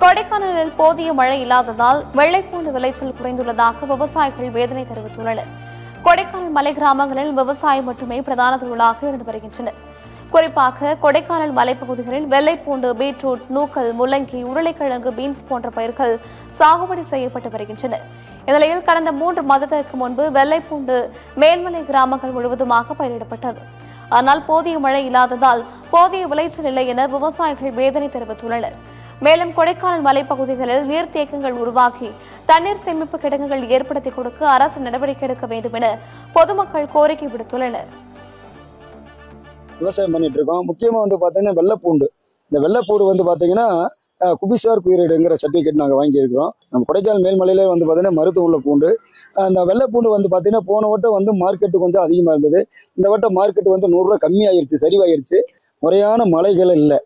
கொடைக்கானலில் போதிய மழை இல்லாததால் வெள்ளைப்பூண்டு விளைச்சல் குறைந்துள்ளதாக விவசாயிகள் வேதனை தெரிவித்துள்ளனர். கொடைக்கானல் மலை கிராமங்களில் விவசாயம் மட்டுமே பிரதான தொழிலாக இருந்து வருகின்றனர். குறிப்பாக கொடைக்கானல் மலைப்பகுதிகளில் வெள்ளைப்பூண்டு, பீட்ரூட், நூக்கல், முள்ளங்கி, உருளைக்கிழங்கு, பீன்ஸ் போன்ற பயிர்கள் சாகுபடி செய்யப்பட்டு வருகின்றன. இந்நிலையில் கடந்த 3 மாதத்திற்கு முன்பு வெள்ளைப்பூண்டு மேல்மலை கிராமங்கள் முழுவதுமாக பயிரிடப்பட்டது. ஆனால் போதிய மழை இல்லாததால் போதிய விளைச்சல் இல்லை என விவசாயிகள் வேதனை தெரிவித்துள்ளனர். மேலும் கொடைக்கானல் மலைப்பகுதிகளில் நீர்த்தேக்கங்கள் உருவாக்கி தண்ணீர் சேமிப்பு கிடங்குகள் ஏற்படுத்தி கொடுக்க அரசு நடவடிக்கை எடுக்க வேண்டும் என பொதுமக்கள் கோரிக்கை விடுத்துள்ளனர். விவசாயம் பண்ணிட்டு இருக்கோம். முக்கியமா பாத்தீங்கன்னா வெள்ளைப்பூண்டு. இந்த வெள்ளைப்பூண்டு பாத்தீங்கன்னா குபிசார் பீரியடுங்கிற சர்டிஃபிகேட் நாங்கள் வாங்கியிருக்கிறோம். நம்ம கொடைக்கானல் மேல்மலையில பாத்தீங்கன்னா மருத்துவ உள்ள பூண்டு. அந்த வெள்ளைப்பூண்டு பாத்தீங்கன்னா போன வட்டம் மார்க்கெட்டு கொஞ்சம் அதிகமாக இருந்தது. இந்த வட்டம் மார்க்கெட் 100 ரூபா கம்மியாயிருச்சு, சரிவாயிருச்சு. முறையான மழைகள் இல்லை,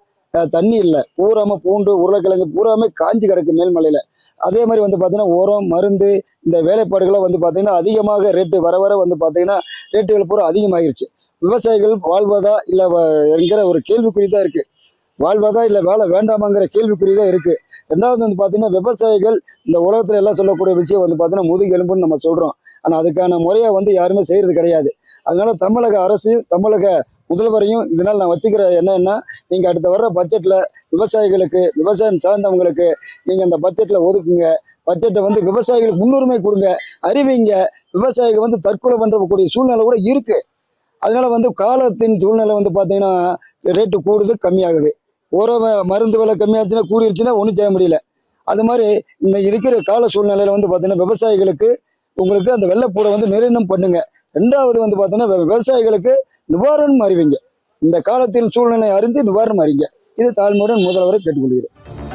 தண்ணி இல்லை, பூராம பூண்டு, உருளைக்கிழங்கு பூராமே காஞ்சி கிடக்கு மேல்மலையில. அதே மாதிரி பார்த்தீங்கன்னா உரம், மருந்து, இந்த வேலைப்பாடுகளை பார்த்தீங்கன்னா அதிகமாக ரேட்டு வர வர பார்த்தீங்கன்னா ரேட்டுகள் பூரா அதிகமாகிருச்சு. விவசாயிகள் வாழ்வதா இல்லை என்கிற ஒரு கேள்விக்குறி தான் இருக்குது. வாழ்வதா இல்லை வேலை வேண்டாமாங்கிற கேள்விக்குறி தான் இருக்குது. ரெண்டாவது பார்த்தீங்கன்னா விவசாயிகள் இந்த உலகத்தில் எல்லாம் சொல்லக்கூடிய விஷயம் பார்த்தீங்கன்னா முதுகெலும்புன்னு நம்ம சொல்கிறோம். ஆனால் அதுக்கான முறையை யாருமே செய்கிறது கிடையாது. அதனால தமிழக அரசு, தமிழக முதல்வரையும் இதனால் நான் வச்சுக்கிற என்னன்னா, நீங்கள் அடுத்த வர்ற பட்ஜெட்டில் விவசாயிகளுக்கு, விவசாயம் சார்ந்தவங்களுக்கு நீங்கள் அந்த பட்ஜெட்டில் ஒதுக்குங்க. பட்ஜெட்டை விவசாயிகளுக்கு முன்னுரிமை கொடுங்க, அறிவிங்க. விவசாயிகள் தற்கொலை பண்ணுறக்கூடிய சூழ்நிலை கூட இருக்குது. அதனால காலத்தின் சூழ்நிலை பார்த்தீங்கன்னா ரேட்டு கூடுது, கம்மியாகுது. உரம் மருந்து விலை கம்மியாச்சுன்னா கூடிருச்சுன்னா ஒன்றும் செய்ய முடியல. அது மாதிரி இந்த இருக்கிற கால சூழ்நிலையில் பார்த்தீங்கன்னா விவசாயிகளுக்கு உங்களுக்கு அந்த வெள்ளைப்பூடை நிர்ணயம் பண்ணுங்க. ரெண்டாவது பார்த்தீங்கன்னா விவசாயிகளுக்கு நிவாரணம் அறிவிங்க. இந்த காலத்தின் சூழ்நிலை அறிந்து நிவாரணம் அறிங்க. இது தாழ்மையுடன் முதல்வரை கேட்டுக்கொள்கிறேன்.